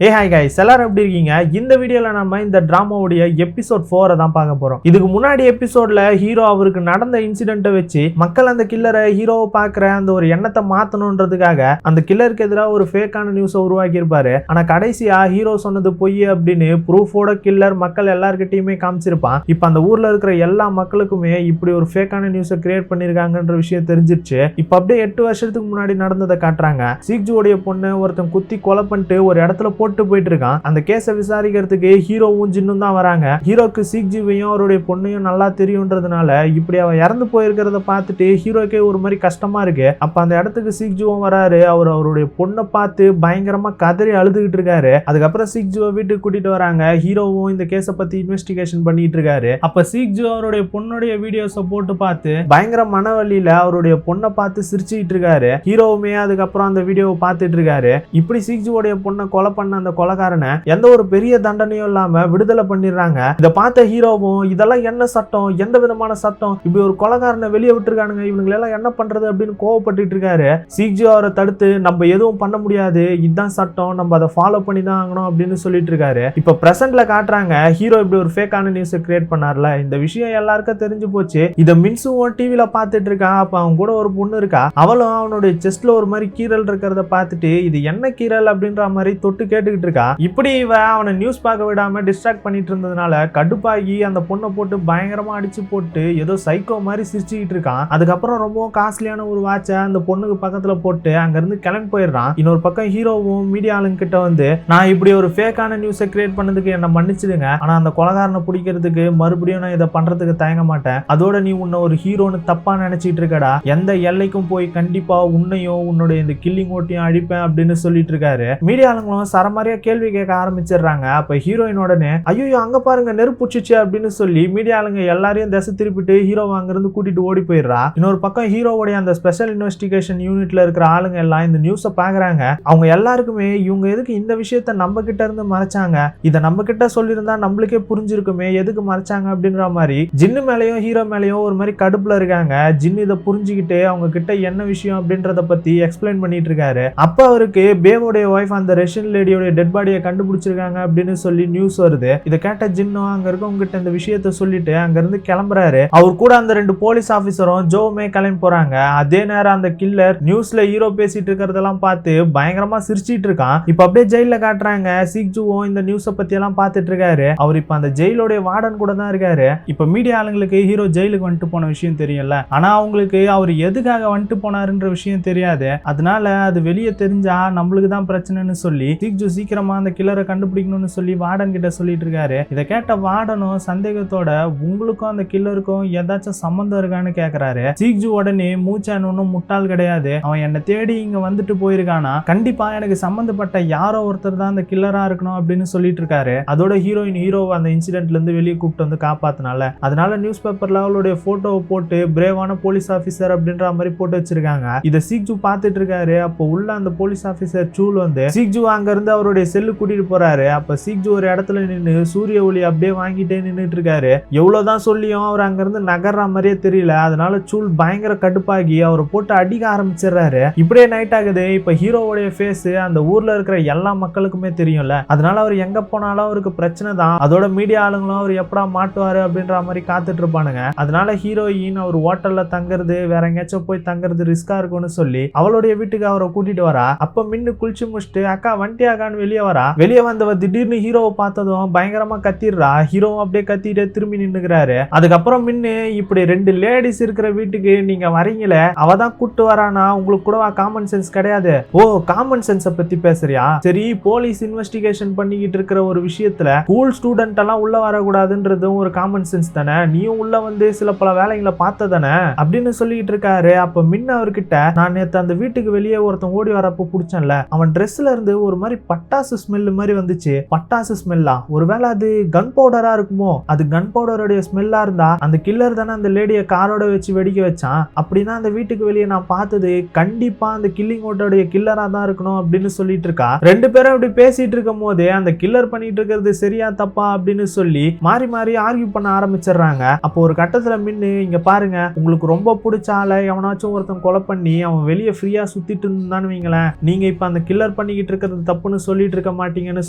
Hi guys எல்லாரும் எப்படி இருக்கீங்க? இந்த வீடியோல நம்ம இந்த டிராமாவுடைய எபிசோட் 4 தான் பார்க்க போறோம். இதுக்கு முன்னாடி எபிசோட்ல ஹீரோ அவருக்கு நடந்த இன்சிடென்ட்டை வச்சு மக்கள் அந்த கில்லரை ஹீரோவை பார்க்குற அந்த ஒரு எண்ணத்தை மாத்தணும்ன்றதுக்காக அந்த கில்லருக்கு எதிராக ஒரு ஃபேக்கான நியூஸை உருவாக்கி இருப்பாரு. ஆனா கடைசியா ஹீரோ சொன்னது பொய் அப்படின்னு ப்ரூஃபோட கில்லர் மக்கள் எல்லார்கிட்டயுமே காமிச்சிருப்பான். இப்ப அந்த ஊர்ல இருக்கிற எல்லா மக்களுக்குமே இப்படி ஒரு ஃபேக்கான நியூஸை கிரியேட் பண்ணிருக்காங்கன்ற விஷயம் தெரிஞ்சிருச்சு. இப்ப அப்படியே 8 வருஷத்துக்கு முன்னாடி நடந்ததை காட்டுறாங்க. சீக்ஜுவோடைய பொண்ணு ஒருத்தன் குத்தி கொலை பண்ணிட்டு ஒரு இடத்துல போயிட்டு இருக்கான். அந்த கேஸை விசாரிக்கிறதுக்கு ஹீரோவும் ஜின்னும் தான் வராங்க. ஹீரோக்கு சீக்ஜுவையும் அவருடைய பொண்ணையும் நல்லா தெரியும்ன்றதுனால இப்படி அவ இறந்து போயிருக்கிறத பார்த்துட்டு ஹீரோக்கே ஒரு மாதிரி கஷ்டமா இருக்கு. அப்ப அந்த இடத்துக்கு சீக்ஜுவும் வராரு. அவருடைய பொண்ணை பார்த்து பயங்கரமா கதறி அழுதுகிட்டு இருக்காரு. அதுக்கப்புறம் சீக்ஜுவை வீட்டுக்கு கூட்டிட்டு வராங்க. ஹீரோவும் இந்த கேஸை பத்தி இன்வெஸ்டிகேஷன் பண்ணிட்டு இருக்காரு. அப்ப சீக்ஜு அவருடைய பொண்ணுடைய வீடியோஸை போட்டு பார்த்து பயங்கர மனவழியில அவருடைய பொண்ணை பார்த்து சிரிச்சுட்டு இருக்காரு. ஹீரோவுமே அதுக்கப்புறம் அந்த வீடியோவை பார்த்துட்டு இருக்காரு. இப்படி சீக்ஜுவோடைய பொண்ணை கொலை பண்ண அந்த கொலைகாரனை எந்த ஒரு பெரிய தண்டனையும் இல்லாம விடுதலை பண்ணிடுறாங்க. இதை பார்த்த ஹீரோவும் இதெல்லாம் என்ன சட்டம், எந்த விதமான சட்டம், இப்படி ஒரு கொலைகாரனை வெளியே விட்டுருக்கானுங்க, இவங்க எல்லாம் என்ன பண்றது அப்படின்னு கோவப்பட்டு இருக்காரு. சீக்ஜு அவரை தடுத்து நம்ம எதுவும் பண்ண முடியாது, இதுதான் சட்டம், நம்ம அதை ஃபாலோ பண்ணி தான் ஆகணும் அப்படின்னு சொல்லிட்டு இருக்காரு. இப்ப பிரசன்ட்ல காட்டுறாங்க ஹீரோ இப்படி ஒரு ஃபேக்கான நியூஸ் கிரியேட் பண்ணார்ல, இந்த விஷயம் எல்லாருக்கும் தெரிஞ்சு போச்சு. இதை மின்சுவும் டிவில பார்த்துட்டு இருக்கான். அப்ப அவன் கூட ஒரு பொண்ணு இருக்கா. அவளும் அவனுடைய செஸ்ட்ல ஒரு மாதிரி கீரல் இருக்கிறத பார்த்துட்டு இது என்ன கீரல் அப்படின்ற மாதிரி தொட்டு கேட்டுக்கிட்டு இருக்கா. இப்படி இவ அவனை நியூஸ் பார்க்க விடாம டிஸ்ட்ராக்ட் பண்ணிட்டு இருந்ததுனால கடுப்பாகி அந்த பொண்ணை போட்டு பயங்கரமா அடிச்சு போட்டு ஏதோ சைக்கோ மாதிரி சிரிச்சுக்கிட்டு இருக்கான். அதுக்கப்புறம் ரொம்பவும் காஸ்ட்லியான ஒரு வாட்சை அந்த பொண்ணுக்கு பக்கத்துல போட்டு அங்க இருந்து கிளம்பி போயிடுறான். இன்னொரு பக்கம் ஹீரோவும் மீடியா ஆளுங்க கிட்ட வந்து நான் இப்படி ஒரு ஃபேக்கான நியூஸை கிரியேட் பண்ணதுக்கு என்ன மன்னிச்சிடுங்க, ஆனா அந்த கொலைகாரனை பிடிக்கிறதுக்கு மறுபடியும் நான் இதை பண்றதுக்கு தயங்க மாட்டேன். அதோட நீ உன்னை ஒரு ஹீரோன்னு தப்பா நினைச்சிட்டு இருக்கடா, எந்த எல்லைக்கும் போய் கண்டிப்பா உன்னையும் உன்னுடைய இந்த கில்லிங் ஓட்டியும் அழிப்பேன் அப்படின்னு சொல்லிட்டு இருக்காரு. மீடியா ஆளுங்களும் சரமாரியா கேள்வி கேட்க ஆரம்பிச்சிடுறாங்க. அப்ப ஹீரோயின் உடனே ஐயோ அங்க பாருங்க நெருப்புச்சிச்சு அப்படின்னு சொல்லி மீடியா ஆளுங்க எல்லாரையும் திசை திருப்பிட்டு ஹீரோவை அங்கிருந்து கூட்டிட்டு ஓடி போயிடுறா. இன்னொரு பக்கம் ஹீரோவுடைய அந்த ஸ்பெஷல் இன்வெஸ்டிகேஷன் யூனிட்ல இருக்கிற ஆளுங்க எல்லாம் இந்த நியூஸை பாக்குறாங்க. அவங்க எல்லாருக்குமே இவங்க எதுக்கு இந்த விஷயத்த நம்ம கிட்ட இருந்து மறைச்சாங்க, இதை நம்ம கிட்ட சொல்லியிருந்தா நம்மளுக்கே புரிஞ்சிருக்குமே, எதுக்கு மறைச்சாங்க அப்படின்ற மாதிரி ஜின்னு மேலையும் ஹீரோ மேலையும் ஒரு மாதிரி கடுப்புல இருக்காங்க. ஜின்னு இதை புரிஞ்சுக்கிட்டு அவங்க கிட்ட என்ன விஷயம் அப்படின்றத பத்தி எக்ஸ்பிளைன் பண்ணிட்டு இருக்காரு. அப்ப அவருக்கு பேவோடைய ஒய்ஃப் அந்த ரஷ்யன் லேடியோட டெட் பாடியை கண்டுபிடிச்சிருக்காங்க அப்படின்னு சொல்லி நியூஸ் வருது. இதை கேட்ட ஜின்னோ அங்க இருக்கவங்க கிட்ட இந்த விஷயத்த சொல்லிட்டு அங்க இருந்து கிளம்புறாரு. அவர் கூட அந்த 2 போலீஸ் ஆபீசரும் ஜோவுமே கிளம்பி போறாங்க. அதே நேரம் அந்த கில்லர் நியூஸ்ல ஹீரோ பேசிட்டு இருக்கிறதெல்லாம் பார்த்து பயங்கரமா சிரிச்சிட்டு இருக்கான். இப்ப அப்படியே ஜெயில காட்டுறாங்க. சீக்ஜுவும் இந்த நியூஸை பத்தி எல்லாம் பார்த்துட்டு இருக்காரு. அவர் இப்ப அந்த ஜெயிலோட வார்டன் கூட தான் இருக்காரு. இப்ப மீடியா ஆளுங்களுக்கு ஹீரோ ஜெயிலுக்கு வந்துட்டு போன விஷயம் தெரியல, ஆனா அவங்களுக்கு அவர் எதுக்காக வந்துட்டு போனாருன்ற விஷயம் தெரியாது. அதனால அது வெளியே தெரிஞ்சா நம்மளுக்கு தான் பிரச்சனைன்னு சொல்லி சீக்ஜு சீக்கிரமா அந்த கில்லரை கண்டுபிடிக்கணும்னு சொல்லி வார்டன் கிட்ட சொல்லிட்டு இருக்காரு. இதை கேட்ட வார்டனும் சந்தேகத்தோட உங்களுக்கும் அந்த கில்லருக்கும் ஏதாச்சும் சம்பந்தம் இருக்கான்னு கேக்குறாரு. சீக்ஜு உடனே மூச்சான் ஒன்னும் முட்டாள் கிடையாது, அவன் என்னை தேடி இங்க வந்துட்டு போயிருக்கானா, கண்டிப்பா எனக்கு சம்பந்தப்பட்ட யாரோ ஒருத்தர் தான் அந்த கில்லரா இருக்கணும் அப்படின்னு சொல்லிட்டு இருக்காரு. அதோட ஹீரோயின் ஹீரோவை அந்த இன்சிடென்ட்ல இருந்து வெளியே கூப்பிட்டு வந்து காப்பாத்தினால அதனால நியூஸ் பேப்பர்ல அவளுடைய போட்டோவை போட்டு பிரேவான போலீஸ் ஆபீசர் அப்படின்ற மாதிரி போட்டு வச்சிருக்காங்க. இதை சீக்ஜு பார்த்துட்டு இருக்காரு. அப்போ உள்ள அந்த போலீஸ் ஆபீசர் சூல் வந்து சீக்ஜு அங்க இருந்து அவருடைய செல்லு கூட்டிட்டு போறாரு. அப்ப சீக்ஜு ஒரு இடத்துல நின்று சூரிய ஒளி அப்படியே வாங்கிட்டே நின்றுட்டு இருக்காரு. எவ்வளவுதான் சொல்லியும் அவர் அங்க இருந்து நகர்ற மாதிரியே தெரியல. அதனால சூல் பயங்கர கடுப்பாகி அவரை போட்டு அடிக்க ஆரம்பிச்சிடுறாரு. இப்படியே நைட் ஆகுது. இப்ப ஹீரோவுடைய ஃபேஸ் அந்த ஊர்ல இருக்கிற எல்லா மக்களுக்குமே தெரியும்ல, அதனால அவர் எங்க போனாலும் அவருக்கு பிரச்சனை தான். அதோட மீடியா ஆளுங்களும் அவர் எப்படா மாட்டுவாரு அப்படின்ற மாதிரி காத்துட்டு இருப்பானுங்க. அதனால ஹீரோயின் அவர் ஹோட்டல்ல தங்குறது வேற எங்கேயாச்சும் போய் தங்குறது ரிஸ்கா இருக்கும்னு சொல்லி அவளுடைய வீட்டுக்கு அவரை கூட்டிட்டு வரா. அப்ப மின்னு குளிச்சு முடிச்சுட்டு அக்கா வண்டியாக்கான்னு வெளியே வரா. வெளியே வந்தவ திடீர்னு ஹீரோவை பார்த்ததும் பயங்கரமா கத்திடுறா. ஹீரோவும் அப்படியே கத்திட்டு திரும்பி நின்னுக்கிறாரு. அதுக்கப்புறம் மின்னு இப்படி 2 லேடிஸ் இருக்கிற வீட்டுக்கு நீங்க வரீங்களே, அவதான் கூட்டு வரானா, உங்களுக்கு கூட காமன் சென்ஸ் கிடையாது? ஓ காமன் சென்ஸை பத்தி பேசுறியா, சரி போலீஸ் இன்வெஸ்டிகேஷன் பண்ணிக்கிட்டு இருக்கிற ஒரு விஷயத்துல ஸ்கூல் ஸ்டூடெண்ட் எல்லாம் உள்ள வரக்கூடாதுன்றதும் ஒரு காமன் சென்ஸ் தானே, நீயும் உள்ள வந்து சில பல வேலைகளை பார்த்ததானே அப்படின்னு சொல்லிட்டு இருக்காரு. அப்ப மின்ன அவர்கிட்ட நான் நேத்து அந்த வீட்டுக்கு வெளியே ஒருத்தன் ஓடி வரப்போ பிடிச்சேன்ல, அவன் ட்ரெஸ்ல இருந்து ஒரு மாதிரி பட்டாசு ஸ்மெல் மாதிரி வந்துச்சு. பட்டாசு ஸ்மெல்லா, ஒருவேளை அது கன் பவுடரா இருக்குமோ, அது கன் பவுடருடைய ஸ்மெல்லா இருந்தா அந்த கில்லர் தானே அந்த லேடியை காரோட வச்சு வெடிக்க வச்சான், அப்படின்னா அந்த வீட்டுக்கு வெளியே நான் பார்த்தது கண்டிப்பா அந்த கில்லிங் ஓட்டோடைய கில்லரா தான் இருக்கணும் அப்படின்னு சொல்லிட்டு இருக்கா. 2 பேரும் அப்படி பேசிட்டு இருக்கும் போதே அந்த கில்லர் பண்ணிட்டு இருக்கிறது சரியா தப்பா அப்படின்னு சொல்லி மாறி மாறி ஆர்கியூ பண்ண ஆரம்பிச்சிடுறாங்க. அப்போ ஒரு கட்டத்துல மின்னு இங்க பாருங்க, உங்களுக்கு ரொம்ப பிடிச்ச ஆளை எவனாச்சும் ஒருத்தன் கொலை பண்ணி அவன் வெளியே ஃப்ரீயா சுத்திட்டு இருந்தான்னு வைங்களேன், நீங்க இப்ப அந்த கில்லர் பண்ணிக்கிட்டு இருக்கிறது தப்புன்னு சொல்லிட்டு இருக்க மாட்டீங்கன்னு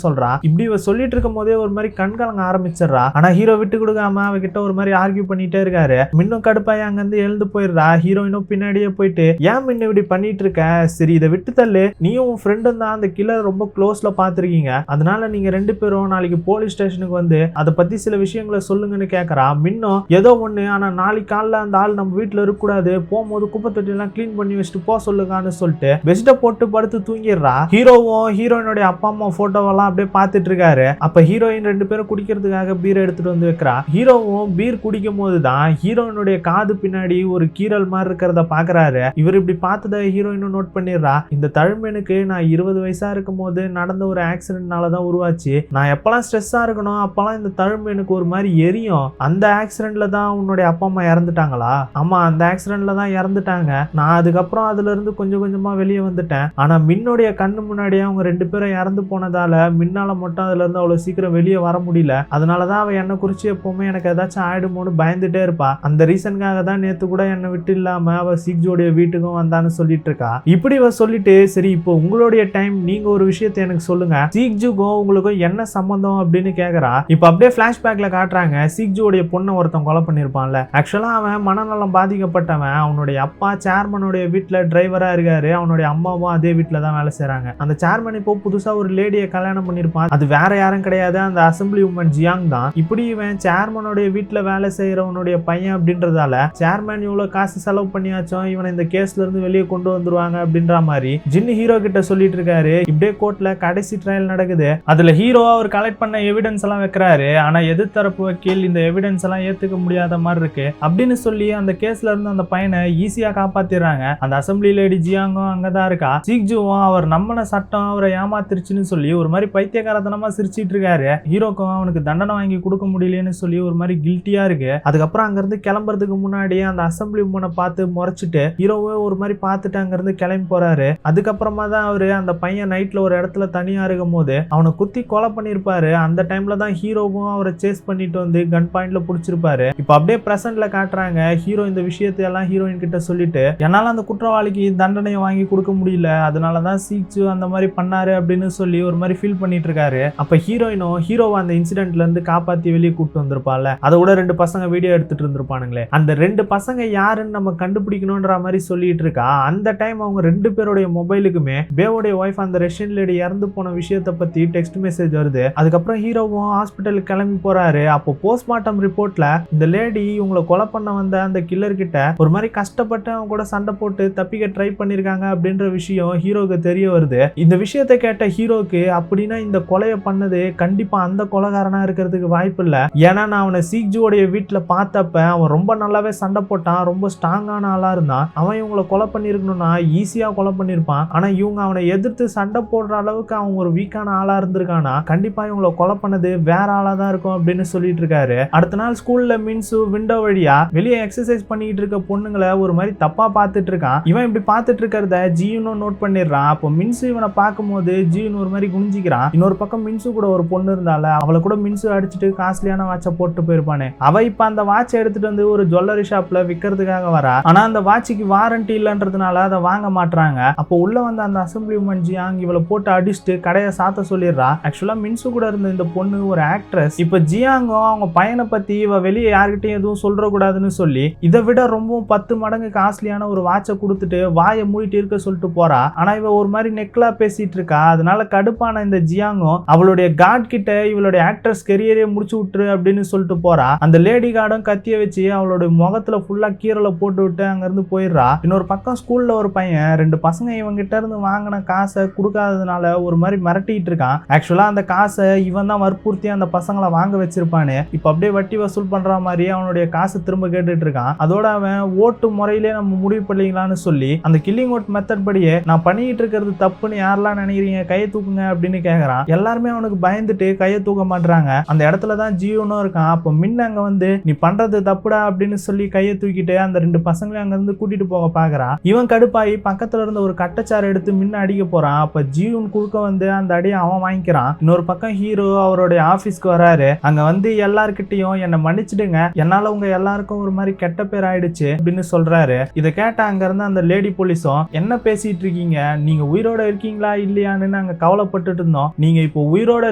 சொல்றா. இப்படி இவ சொல்லிட்டு இருக்கும் போதே ஒரு மாதிரி கண்கலங்க ஆரம்பிச்சிடறா. ஆனா ஹீரோ விட்டு கொடுக்காம அவகிட்ட ஒரு மாதிரி ஆர்கியூ பண்ணிட்டே இருக்காரு. மின்னும் கடுப்பாய் அங்க இருந்து எழுந்து போயிடுறா. ஹீரோயினும் பின்னாடியே போயிட்டு ஏன் மின்னு இப்படி பண்ணிட்டு இருக்க, சரி இதை விட்டு தள்ளு, நீயும் உன் ஃப்ரெண்டும் தான் அந்த கில்லர் ரொம்ப க்ளோஸ்ல பாத்துருக்கீங்க, அதனால நீங்க 2 பேரும் நாளைக்கு போலீஸ் ஸ்டேஷனுக்கு வந்து அதை பத்தி சில விஷயங்களை சொல்லுங்கன்னு கேக்குறா. மின்னும் ஏதோ ஒண்ணு, ஆனா நாளைக்கு காலைல அந்த ஆள் நம்ம வீட்டுல இருக்க கூடாது, போகும்போது குப்பை தொட்டி எல்லாம் கிளீன் பண்ணி வச்சுட்டு போ சொல்லுங்கன்னு சொல்லிட்டு பெஸ்ட போட்டு படுத்து தூங்கிடுறா. ஹீரோவும் ஹீரோயினுடைய அப்பா அம்மா போட்டோவெல்லாம் அப்படியே பார்த்துட்டு இருக்காரு. அப்ப ஹீரோயின் 2 பேரும் குடிக்கிறதுக்காக பீர் எடுத்துட்டு வந்து வைக்கிறா. ஹீரோவும் பீர் குடிக்கும் போதுதான் ஹீரோயினுடைய காது பின்னாடி ஒரு கீரல் மாதிரி இருக்கிறத பாக்குறாரு. இவர் இப்படி பார்த்ததை ஹீரோயினும் நோட் பண்ணிடுறா. இந்த தழும்பெனுக்கு நான் 20 வயசா இருக்கும் போது நடந்த ஒரு ஆக்சிடென்ட்னாலதான் உருவாச்சு. நான் எப்பெல்லாம் ஸ்ட்ரெஸ்ஸா இருக்கணும் அப்பெல்லாம் இந்த தழும்பு எனக்கு ஒரு மாதிரி எரியும். அந்த ஆக்சிடென்ட்ல தான் உன்னுடைய அப்பா அம்மா இறந்துட்டாங்களா? ஆமா, அந்த ஆக்சிடென்ட்ல தான் இறந்துட்டாங்க. நான் அதுக்கப்புறம் அதுல இருந்து கொஞ்சம் கொஞ்சமா வெளியே வந்துட்டேன். ஆனா மின்னுடைய கண்ணு முன்னாடியே அவங்க 2 பேரும் இறந்து போனதால மின்னால மட்டும் அதுல இருந்து அவ்வளவு சீக்கிரம் வெளியே வர முடியல. அதனாலதான் அவ என்ன குறிச்சு எப்பவுமே எனக்கு ஏதாச்சும் ஆயிடுமோன்னு பயந்துட்டே இருப்பா. அந்த ரீசனுக்காக தான் நேத்து கூட என்னை விட்டு இல்லாம அவ சிக்ஜோடைய வீட்டுக்கும் வந்தான்னு சொல்லிட்டு இருக்கா. இப்படி அவ சொல்லிட்டு, சரி இப்போ உங்களுடைய டைம், நீங்க ஒரு விஷயத்தை எனக்கு சொல்லுங்க, சிக்ஜுக்கும் உங்களுக்கும் என்ன சம்பந்தம் அப்படின்னு கேக்குறா. இப்ப அப்படியே பிளாஷ்பேக்ல காட்டுறாங்க. சிக்ஜுடைய பொண்ணை ஒருத்தன் கொலை பண்ணிருப்பான்ல. ஆக்சுவலா அவன் மனநலம் பாதிக்கப்பட்டவன். அவனுடைய அப்பா சேர்மனுடைய வீட்டுல டிரைவரா இருக்காரு. அவனுடைய அம்மாவும் அதே வீட்டுல தான் வேலை செய்யறாங்க. அந்த சேர்மன் இப்போ புதுசா ஒரு லேடியை கல்யாணம் பண்ணிருப்பான். அது வேற யாரும் கிடையாது, அந்த அசம்பிளி உமன் ஜியாங் தான். இப்படி இவன் சேர்மனுடைய வீட்டுல வேலை செய்யறவனுடைய பையன் அப்படின்றதால சேர்மன் இவ்வளவு காசு செலவு பண்ணியாச்சும் இவனை இந்த கேஸ்ல இருந்து வெளியே கொண்டு வந்துருவாங்க அப்படின்ற மாதிரி ஜின்னு ஹீரோ கிட்ட சொல்லிட்டு இருக்காரு. இப்படியே கோர்ட்ல கடைசி ட்ரையல் நடக்குது. அதுல ஹீரோ அவர் கலெக்ட் பண்ண எவிடன்ஸ் எல்லாம் வைக்கிறாரு. ஆனா எதிர்த்தரப்பு வக்கீல் இந்த எவிடன்ஸ் எல்லாம் ஏத்துக்க முடியாத மாதிரி இருக்கு அப்படின்னு சொல்லி அந்த கேஸ்ல இருந்து அந்த பையனை ஈஸியா காப்பாத்திடுறாங்க. அந்த அசம்பிளி லேடி ஜியாங்கும் அங்கதான் இருக்கா. சிக்ஜுவும் அவர் நம்பின சட்டம் அவரை ஏமாத்திருச்சுன்னு சொல்லி ஒரு மாதிரி பைத்தியக்காரத்தனமா சிரிச்சிட்டு இருக்காரு. ஹீரோக்கும் அவனுக்கு தண்டனை வாங்கி கொடுக்க முடியலன்னு சொல்லி ஒரு மாதிரி கில்ட்டியா இருக்கு. அதுக்கப்புறம் அங்க இருந்து கிளம்புறதுக்கு முன்னாடி அந்த அசம்பிளி உமனை பார்த்து முறைச்சிட்டு ஹீரோவே ஒரு மாதிரி பார்த்துட்டு அங்க இருந்து கிளம்பி போறாரு. அதுக்கப்புறமா தான் அவரு அந்த பையன் நைட்ல ஒரு இடத்துல தனியா இருக்கும் போது அவனை குத்தி கொலை பண்ணிருப்பாரு. அந்த டைம்ல தான் ஹீரோவும் அவரை சேஸ் பண்ணிட்டு வந்து கன் பாயிண்ட்ல புடிச்சிருப்பாரு. இப்ப அப்படியே பிரசன்ட்ல காட்டுறாங்க. ஹீரோ இந்த விஷயத்தை எல்லாம் ஹீரோயின் கிட்ட சொல்லிட்டு, என்னால அந்த குற்றவாளிக்கு தண்டனையை வாங்கி கொடுக்க முடியல, அதனாலதான் சீச்சு அந்த மாதிரி பண்ணாரு அப்படின்னு சொல்லி ஒரு மாதிரி ஃபீல் பண்ணிட்டு இருக்காரு. அப்ப ஹீரோயினும் ஹீரோவை அந்த இன்சிடென்ட்ல இருந்து காப்பாத்தி வெளியே கூப்பிட்டு வந்திருப்பாள். அதை விட 2 பசங்க வீடியோ எடுத்துட்டு இருந்திருப்பானுங்களே, அந்த 2 பசங்க யாருன்னு நம்ம கண்டுபிடிக்கணும்ன்ற மாதிரி சொல்லிட்டு இருக்கா. அந்த டைம் அவங்க 2 பேருடைய மொபைலுக்குமே பேவோடைய ஒய்ஃப் அந்த ரஷ்யன் லேடி இறந்து போன விஷயத்தை பத்தி டெக்ஸ்ட் மெசேஜ் வருது. அதுக்கப்புறம் ஹீரோவும் ஹாஸ்பிட்டலுக்கு கிளம்பி போறாரு. அப்போ போஸ்ட்மார்ட்டம் ரிப்போர்ட்ல இந்த லேடி உங்களை கொலை பண்ண வந்த அந்த கில்லர் கிட்ட ஒரு மாதிரி கஷ்டப்பட்டு அவங்க கூட சண்டை போட்டு தப்பிக்க ட்ரை பண்ணிருக்காங்க அப்படின்ற விஷயம் ஹீரோக்கு தெரிய வருது. இந்த விஷயத்தை கேட்ட ஹீரோக்கு, அப்படின்னா இந்த கொலையை பண்ணது கண்டிப்பா அந்த கொலைகாரனா இருக்கிறதுக்கு வாய்ப்பு இல்ல. ஏன்னா நான் அவனை சிக்ஜுவோடைய வீட்டுல பார்த்தப்ப அவன் ரொம்ப நல்லாவே சண்டை போட்டான், ரொம்ப ஸ்ட்ராங்கான ஆளா இருந்தான். அவன் இவங்களை கொலை பண்ணிருக்கணும்னா ஈஸியா கொலை பண்ணிருப்பான். ஆனா இவங்க அவனை எதிர்த்து சண்டை போடுற அளவுக்கு அவன் ஒரு வீக்கான ஆளா இருந்திருக்கானா, கண்டிப்பா இவங்களை கொலை பண்ணது வேற ஆளா தான் இருக்கும் அப்படின்னு சொல்லிட்டு இருக்காரு. அடுத்த நாள் ஸ்கூல்ல மின்சு விண்டோ வழியா வெளியே எக்ஸசைஸ் பண்ணிட்டு இருக்க பொண்ணுங்களை ஒரு மாதிரி தப்பா பார்த்துட்டு இருக்கான். இவன் இப்படி பார்த்துட்டு இருக்கிறத ஜியூனும் நோட் பண்ணிடுறான். அப்போ மின்சு இவனை பார்க்கும்போது ஜியூன் ஒரு மாதிரி குனிஞ்சிக்கிறான். இன்னொரு பக்கம் மின்சு கூட ஒரு பொண்ணு இருந்தால அவளை கூட மின்சு அடிச்சுட்டு காஸ்ட்லியான வாட்சை போட்டு போயிருப்பானே, அவ இப்ப அந்த வாட்சை எடுத்துட்டு வந்து ஒரு ஜுவல்லரி ஷாப்ல விற்கிறதுக்காக வரா. ஆனா அந்த வாட்சிக்கு வாரண்டி இல்லன்றதுனால அதை வாங்க மாட்டாங்க. அப்போ உள்ள வந்து அந்த அசம்பிளி உமன் ஜியாங் இவளை போட்டு அடிச்சுட்டு கடையை சாத்த சொல்லிடுறா. ஆக்சுவலா மின்சு கூட இருந்த இந்த பொண்ணு ஒரு ஆக்ட்ரஸ். இப்ப ஜியாங்கும் அவங்க பையனை பத்தி இவ வெளியே யார்கிட்டயும் எதுவும் சொல்ற கூடாதுன்னு சொல்லி இதை விட ரொம்பவும் 10 மடங்கு காஸ்ட்லியான ஒரு வாட்சை கொடுத்துட்டு வாயை மூடிட்டு இருக்க சொல்லிட்டு போறா. ஆனா இவ ஒரு மாதிரி நெக்லா பேசிட்டு இருக்கா. அதனால கடுப்பான இந்த ஜியாங்கும் அவளுடைய கார்ட் கிட்ட இவளுடைய ஆக்ட்ரஸ் கெரியரே முடிச்சு விட்டுரு அப்படின்னு சொல்லிட்டு போறா. அந்த லேடி கார்டும் கத்திய வச்சு அவளுடைய முகத்துல ஃபுல்லா கீரலை போட்டு விட்டு அங்க இருந்து போயிடுறா. இன்னொரு பக்கம் ஸ்கூல்ல ஒரு பையன் 2 பசங்க இவங்க கிட்ட இருந்து வாங்கின காசை கொடுக்காததுனால ஒரு மாதிரி மிரட்டிட்டு இருக்கான். ஆக்சுவலா அந்த காசை இவன் தான் வற்புறுத்தி அந்த பசங்களை வாங்க வச்சிருப்பானு. இப்ப அப்படியே வட்டி வசூல் பண்ற மாதிரி அவனுடைய காசு திரும்ப கேட்டுட்டு இருக்கான். அதோட அவன் ஓட்டு முறையிலே நம்ம முடிவு பண்ணிக்கலாம்னு சொல்லி அந்த கில்லிங் ஓட் மெத்தட் படியே நான் பண்ணிட்டு இருக்கிறது தப்புன்னு யாரெல்லாம் நினைக்கிறீங்க கையை தூக்குங்க அப்படின்னு கேக்குறான். எல்லாருமே அவனுக்கு பயந்துட்டு கையை தூக்க மாட்டாங்க. அந்த இடத்துலதான் ஜியோனும் இருக்கான். அப்போ மின்ன அங்க வந்து நீ பண்றது தப்புடா அப்படின்னு சொல்லி கையை தூக்கிட்டு அந்த 2 பசங்களையும் அங்க இருந்து கூட்டிட்டு போக பாக்குறான். இவன் கடுப்பாயி பக்கத்துல இருந்த ஒரு கட்டச்சாறு எடுத்து மின்ன அடிக்க போறான். அப்ப ஜியோன் குறுக்க வந்து அந்த அடியை அவன் வாங்கிக்கிறான். இன்னொரு பக்கம் ஹீரோ அவருடைய ஆபீஸ்க்கு வராரு. அங்க வந்து எல்லார்கிட்டையும் என்ன மன்னிச்சிடுங்க, என்னால உங்க எல்லாருக்கும் ஒரு மாதிரி கெட்ட பேர் ஆயிடுச்சு அப்படின்னு சொல்றாரு. இதை கேட்ட அங்க இருந்து அந்த லேடி போலீஸும் என்ன பேசிட்டு இருக்கீங்க, நீங்க உயிரோட இருக்கீங்களா இல்லையான்னு அங்க நாங்க கவலைப்பட்டுட்டு இருந்தோம். நீங்க இப்போ உயிரோட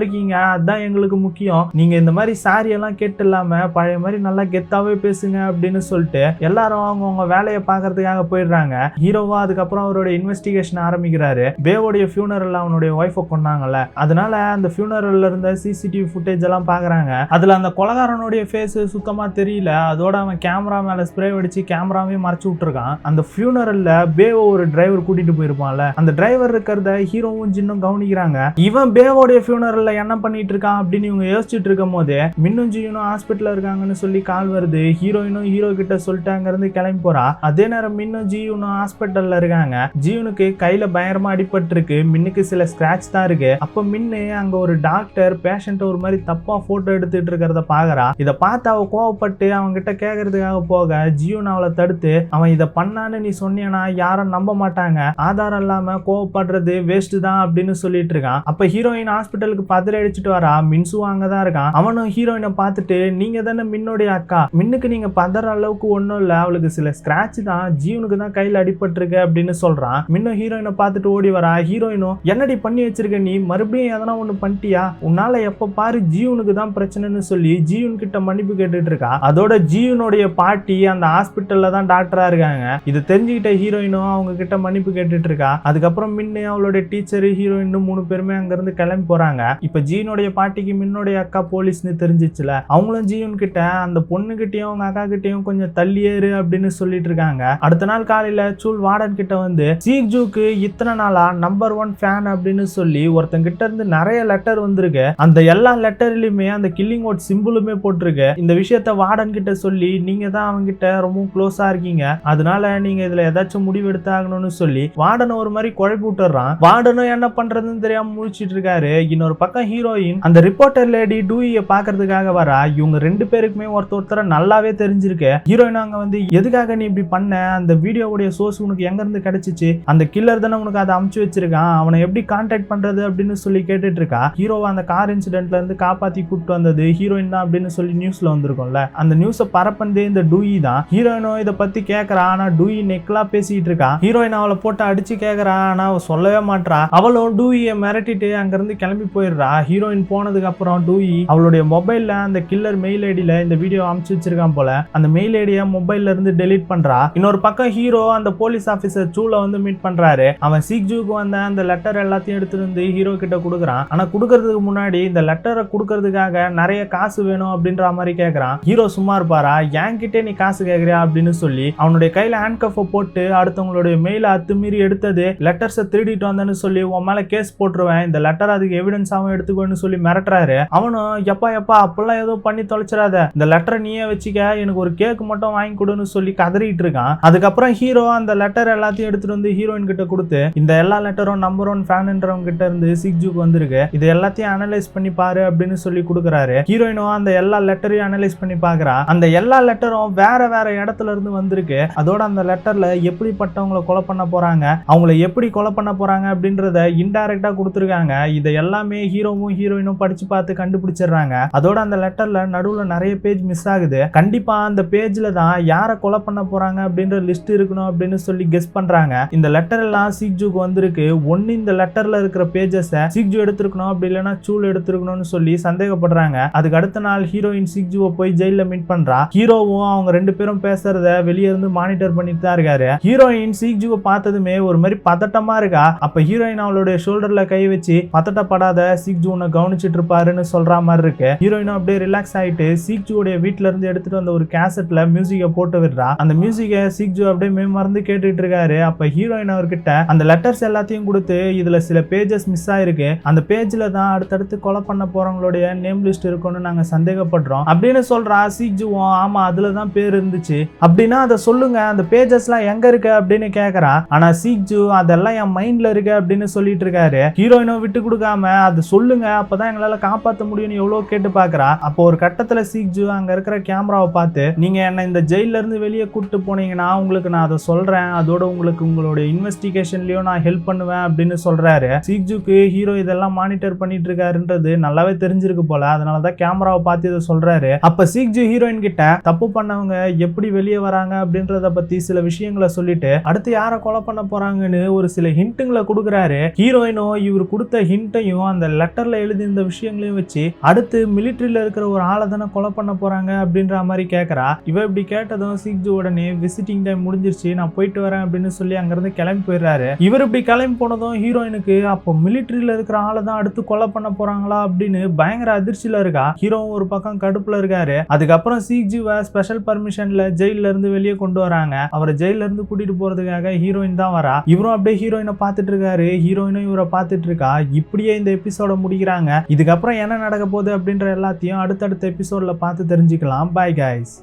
இருக்கீங்க, அதான் எங்களுக்கு முக்கியம். நீங்க இந்த மாதிரி சாரி எல்லாம் கேட்டு இல்லாம பழைய மாதிரி நல்லா கெத்தாவே பேசுங்க அப்படின்னு சொல்லிட்டு எல்லாரும் அவங்க வேலையை பாக்குறதுக்காக போயிடுறாங்க. ஹீரோவா அதுக்கப்புறம் அவரோட இன்வெஸ்டிகேஷன் ஆரம்பிக்கிறாரு. பேவோடைய ஃபியூனரல்ல அவனுடைய ஒய்ஃபை கொண்டாங்கல்ல, அதனால அந்த ஃபியூனரல்ல இருந்த சிசிடிவி ஃபுட்டேஜ் எல்லாம் பாக்குறாங்க. அதுல அந்த கொலகாரனுடைய ஃபேஸ் சுத்தமா தெரியல. அதோட அவன் கேமரா மேல ஸ்ப்ரே அடிச்சு கேமராவே மறைச்சு விட்டுருக்கான். அந்த ஃபியூனரல்ல பேவோ ஒரு டிரைவர் கூட்டிட்டு போயிருப்பான்ல, அந்த டிரைவர் இருக்கிறத ஹீரோவும் ஜின்னும் கவனிக்கிறாங்க. இவன் பேவோடைய ஃபியூனரல்ல என்ன பண்ணிட்டு இருக்கான் அப்படின்னு இவங்க யோசிச்சுட்டு இருக்கும் போது மின்னும் ஜியூனும் ஹாஸ்பிட்டல்ல இருக்காங்கன்னு சொல்லி கால் வருது. ஹீரோயினும் ஹீரோ கிட்ட சொல்லிட்டு அங்க இருந்து கிளம்பி போறா. அதே நேரம் மின்னும் ஜியூனும் ஹாஸ்பிட்டல்ல இருக்காங்க. ஜியூனுக்கு கையில பயங்கரமா அடிபட்டு இருக்கு. மின்னுக்கு சில ஸ்கிராட்ச் தான் இருக்கு. அப்ப மின்னு அங்க ஒரு டாக்டர் பேஷண்ட் ஒரு மாதிரி தப்பா போட்டோ எடுத்துட்டு இருக்கிறத பாக்குறா. இத பார்த்து அவ கோவப்பட்டு அவங்க கிட்ட கேக்குறதுக்காக போக ஜியூன் அவளை தடுத்து, அவன் இதை பண்ணான்னு நீ சொன்னீங்கன்னா யாரும் நம்ப மாட்டாங்க, ஆதாரம் இல்லாம கோவப்படுறது வேஸ்ட் தான் அப்படின்னு சொல்லிட்டு இருக்கான். அப்ப ஹீரோயின் ஹாஸ்பிட்டலுக்கு பதறி அடிச்சுட்டு வரா. மின்சு அங்கதான் இருக்கான். அவனும் ஹீரோயினை பார்த்துட்டு, நீங்க தானே மின்னுடைய அக்கா, மின்னுக்கு நீங்க பதற அளவுக்கு ஒண்ணும் இல்ல, அவளுக்கு சில ஸ்கிராட்ச் தான், ஜியூனுக்கு தான் கையில அடிபட்டிருக்கு அப்படின்னு சொல்றான். மின்னும் ஹீரோயினை பார்த்துட்டு ஓடி வரா. ஹீரோயினும், என்னடி பண்ணி வச்சிருக்க நீ, மறுபடியும் எதனா ஒண்ணு பண்ணிட்டியா, உன்னால எப்ப பாரு ஜியூனுக்கு தான் பிரச்சனைன்னு சொல்லி ஜியூன் கிட்ட மன்னிப்பு கேட்டுட்டு இருக்கா. அதோட ஜியூனுடைய பாட்டி அந்த ஹாஸ்பிட்டல்ல தான் டாக்டரா இருக்காங்க. இது தெரிஞ்சுக்கிட்ட ஹீரோயினும் அவங்க கிட்ட மன்னிப்பு கேட்டுட்டு இருக்கா. அதுக்கப்புறம் மின்னு அவளுடைய டீச்சர் ஹீரோயின் 3 பேருமே அங்க இருந்து கிளம்பி போறாங்க. இப்ப ஜீனுடைய பாட்டிக்கு மின்னுடைய அக்கா போலீஸ்னு தெரிஞ்சிச்சுல, அவங்களும் ஜீவன் கிட்ட அந்த பொண்ணு கிட்டயும் அவங்க அக்கா கிட்டயும் கொஞ்சம் தள்ளியேறு அப்படின்னு சொல்லிட்டு இருக்காங்க. அடுத்த நாள் காலையில சூல் வார்டன் கிட்ட வந்து, சீக்ஜூக்கு இத்தனை நாளா நம்பர் 1 ஃபேன் அப்படின்னு சொல்லி ஒருத்தங்க கிட்ட இருந்து நிறைய லெட்டர் வந்திருக்கு. அந்த எல்லா லெட்டர்லயுமே அந்த கில்லிங் அவுட் சிம்பிளுமே போட்டிருக்கு. இந்த விஷயத்த வார்டன் கிட்ட சொல்லி, நீங்க தான் அவங்க கிட்ட ரொம்ப க்ளோஸா இருக்கீங்க, அதனால நீங்க இதுல ஏதாச்சும் முடிவு எடுத்தாகணும்னு சொல்லி வார்டன் ஒரு மாதிரி குழப்பி விட்டுறான். வார்டனும் என்ன பண்றதுன்னு தெரியாம முழிச்சிட்டு இருக்காரு. இன்னொரு பக்கம் ஹீரோயின் அந்த ரிப்போர்ட்டர் லேடி டூயை பாக்குறதுக்காக வரா. இவங்க 2 பேருக்குமே ஒருத்தர நல்லாவே தெரிஞ்சிருக்கு. ஹீரோயின் அங்க வந்து, எதுக்காக நீ இப்படி பண்ண, அந்த வீடியோவுடைய சோர்ஸ் உனக்கு எங்க இருந்து கிடைச்சிச்சு, அந்த கில்லர் தானே உனக்கு அதை அமுச்சு வச்சிருக்கான், அவனை எப்படி கான்டாக்ட் பண்றது அப்படின்னு சொல்லி கேட்டுட்டு இருக்கா. ஹீரோவை அந்த கார் இன்சிடென்ட்ல இருந்து காப்பாத்தி கூப்பிட்டு வந்தது ஹீரோயின் தான் அப்படின்னு சொல்லி நியூஸ்ல வந்திருக்கும்ல, அந்த நியூஸை பரப்பந்தே இந்த டூயி தான். ஹீரோயினோ இதை பத்தி கேட்கறா. ஆனா டூயி நெக்லா பேசிட்டு இருக்கா. ஹீரோயின் அவளை போட்டு அடிச்சு கேட்கறா. ஆனா அவ சொல்லவே மாட்டா. அவளும் டூயை மிரட்டிட்டு அங்க இருந்து கிளம்பி போயிடுறா. ஹீரோயின் போனதுக்கு அப்புறம் டூயி அவளுடைய மொபைல்ல அந்த கில்லர் மெயில் ஐடியில இந்த வீடியோ அமுச்சு வச்சிருக்கான் போல, அந்த மெயில் ஐடியை மொபைல்ல இருந்து டெலீட் பண்றா. இன்னொரு பக்கம் ஹீரோ அந்த போலீஸ் ஆபீசர் சூல வந்து மீட் பண்றாரு. அவன் சீக்ஜூக்கு வந்த அந்த லெட்டர் எல்லாத்தையும் எடுத்துட்டு வந்து ஹீரோ கிட்ட கொடுக்குறான். ஆனா கொடுக்கறதுக்கு முன்னாடி இந்த லெட்டரை கொடுக்கறதுக்காக நிறைய காசு வேணும் அப்படின்ற மாதிரி கேட்கறான். ஹீரோ சும்மா இருப்பாரா, என்கிட்ட நீ காசு கேட்கறியா அப்படின்னு சொல்லி அவனுடைய கையில ஹேண்ட் கஃப் போட்டு, அடுத்தவங்களுடைய மெயில அத்துமீறி எடுத்தது லெட்டர்ஸை திருடிட்டு வந்தேன்னு சொல்லி உன் மேல கேஸ் போட்டுருவேன், இந்த லெட்டர் அதுக்கு எவிடன்ஸாவும் எடுத்துக்கோன்னு சொல்லி மிரட்டுறாரு. அவனும், எப்பா அப்பெல்லாம் ஏதோ பண்ணி தொலைச்சிடாத, இந்த லெட்டரை நீயே வச்சுக்க, எனக்கு ஒரு கேக் மட்டும் வாங்கி கொடுன்னு சொல்லி கதறிட்டு இருக்கான். அதுக்கப்புறம் ஹீரோ அந்த லெட்டர் எல்லாத்தையும் எடுத்துட்டு வந்து ஹீரோயின் கிட்ட கொடுத்து, இந்த எல்லா லெட்டரும் நம்பர் 1 ஃபேன்ன்றவங்க கிட்ட இருந்து சீக்ஜூக்கு வந்திருக்கு, இது எல்லாத்தையும் அனலைஸ் பண்ணி பாரு அப்படின்னு சொல்லி கொடுக்குறாரு. ஹீரோயினும் அந்த எல்லா லெட்டரையும் அனலைஸ் பண்ணி பாக்குறா. அந்த எல்லா லெட்டரும் வேற வேற இடத்துல இருந்து வந்திருக்கு. அதோட அந்த லெட்டர்ல எப்படிப்பட்டவங்களை கொலை பண்ண போறாங்க, அவங்களை எப்படி கொலை பண்ண போறாங்க அப்படின்றத இன்டைரக்டா கொடுத்துருக்காங்க. இதை எல்லாமே ஹீரோவும் ஹீரோயினும் படிச்சு பார்த்து கண்டுபிடிச்சிடுறாங்க. அதோட அந்த லெட்டர்ல நடுவுல நிறைய பேஜ் மிஸ் ஆகுது. கண்டிப்பா அந்த பேஜ்ல தான் யாரை கொலை பண்ண போறாங்க அப்படின்ற லிஸ்ட் இருக்கணும் அப்படின்னு சொல்லி கெஸ் பண்றாங்க. இந்த லெட்டர் எல்லாம் சீக்ஜூக்கு வந்திருக்கு. ஒன்னு இந்த லெட்டர்ல இருக்கிற பேஜஸ் சீக்ஜூ எடுத்திருக்கணும், அப்படி இல்லைன்னா சூல் எடுத்திருக்கணும்னு சொல்லி சந்தேகப்படுறாங்க. அதுக்கு அடுத்த நாள் ஹீரோயின் சீக்ஜூவை போய் ஜெயில மீட் பண்றா. ஹீரோவும் அவங்க 2 பேரும் பேசுறத வெளியே இருந்து மானிட்டர் பண்ணிட்டு தான் இருக்காரு. ஹீரோயின் சீக்ஜூவை பார்த்ததுமே ஒரு மாதிரி பதட்டமா இருக்கா. அப்ப ஹீரோயின் அவளுடைய ஷோல்டர்ல கை வச்சு, பதட்டப்படாத, சீக்ஜூ உன்னை கவனிச்சிட்டு இருப்பாருன்னு சொல்ற மாதிரி இருக்கு. ஹீரோயினும் அப்படியே ரிலாக்ஸ் ஆயிட்டு சீக்ஜூடைய வீட்ல இருந்து எடுத்துட்டு வந்த ஒரு கேசட்ல மியூசிக்கை போட்டு விடுறா. அந்த மியூசிக்கை சீக்ஜூ அப்படியே மறந்து கேட்டுட்டு இருக்காரு. அப்ப ஹீரோயின் அவர்கிட்ட அந்த லெட்டர்ஸ் எல்லாத்தையும் கொடுத்து, இதுல சில பேஜஸ் மிஸ் ஆயிருக்கு, அந்த பேஜ்ல தான் அடுத்தடுத்து கொலை பண்ண போறவங்களுடைய நேம் லிஸ்ட் இருக்கும்னு நாங்க சந்தேகப்படுறோம் அப்படின்னு சொல்றா. சீக்ஜூவும், ஆமா அதுல தான் பேர் இருந்துச்சு, அப்படின்னா அதை சொல்லுங்க, அந்த பேஜஸ் எல்லாம் எங்க இருக்கு அப்படின்னு கேக்குறா. ஆனா சீக்ஜூ, அதெல்லாம் என் மைண்ட்ல இருக்கு அப்படின்னு சொல்லிட்டு இருக்காரு. ஹீரோயினும் விட்டு கொடுக்காம, அது சொல்லுங்க, அப்பதான் எங்களால காப்பாற்ற முடியும்னு எவ்வளவு கேட்டு பாக்குறா. அப்போ ஒரு கட்டத்துல சீக்ஜூ அங்க இருக்கிற கேமராவை பார்த்து, நீங்க என்ன இந்த ஜெயில இருந்து வெளியே கூட்டு போனீங்கன்னா உங்களுக்கு நான் அதை சொல்றேன், அதோட உங்களுக்கு உங்களுடைய இன்வெஸ்டிகேஷன்லயும் நான் ஹெல்ப் பண்ணுவேன் அப்படின்னு சொல்றாரு. சீக்ஜூக்கு ஹீரோ இதெல்லாம் மானிட்டர் பண்ணிட்டு இருக்காருன்றது நல்லாவே தெரிஞ்சிருக்கு போல, அதனாலதான் கேமராவை பார்த்து இதை சொல்றாரு. அப்ப சீக்ஜூ ஹீரோயின் கிட்ட தப்பு பண்ணவங்க எப்படி வெளியே வராங்க அப்படின்றத பத்தி சில விஷயங்களை சொல்லிட்டு, அடுத்து யாரை கொலை பண்ண போறாங்கன்னு ஒரு சில ஹிண்ட்டுங்களை கொடுக்குறாரு. ஹீரோயின் ஹீரோயினும் இவர் கொடுத்த ஹிண்ட்டையும் அந்த லெட்டர்ல எழுதி இந்த விஷயங்களையும் வச்சு அடுத்து மிலிட்டரியில இருக்கிற ஒரு ஆளை தானே கொலை பண்ண போறாங்க அப்படின்ற மாதிரி கேட்கறா. இவ இப்படி கேட்டதும் சீக்ஜு உடனே விசிட்டிங் டைம் முடிஞ்சிருச்சு, நான் போயிட்டு வரேன் அப்படின்னு சொல்லி அங்கிருந்து கிளம்பி போயிடுறாரு. இவர் இப்படி கிளம்பி போனதும் ஹீரோயினுக்கு அப்போ மிலிட்டரியில இருக்கிற ஆளை தான் அடுத்து கொலை பண்ண போறாங்களா அப்படின்னு பயங்கர அதிர்ச்சியில இருக்கா. ஹீரோவும் ஒரு பக்கம் கடுப்புல இருக்காரு. அதுக்கப்புறம் சீக்ஜுவை ஸ்பெஷல் பர்மிஷன்ல ஜெயில இருந்து வெளியே கொண்டு வராங்க. அவரை ஜெயில இருந்து கூட்டிட்டு போறதுக்காக ஹீரோயின் தான் வரா. இவரும் அப்படியே ஹீரோயினை பார்த்துட்டு இருக்காரு, ஹீரோயினும் இவரை பார்த்துட்டு இருக்கா. இப்படியே இந்த எபிசோட முடிக்கிறாங்க. இதுக்கப்புறம் என்ன நடக்க போகுது அப்படின்ற எல்லாத்தையும் அடுத்தடுத்த எபிசோட்ல பார்த்து தெரிஞ்சுக்கலாம். Bye guys.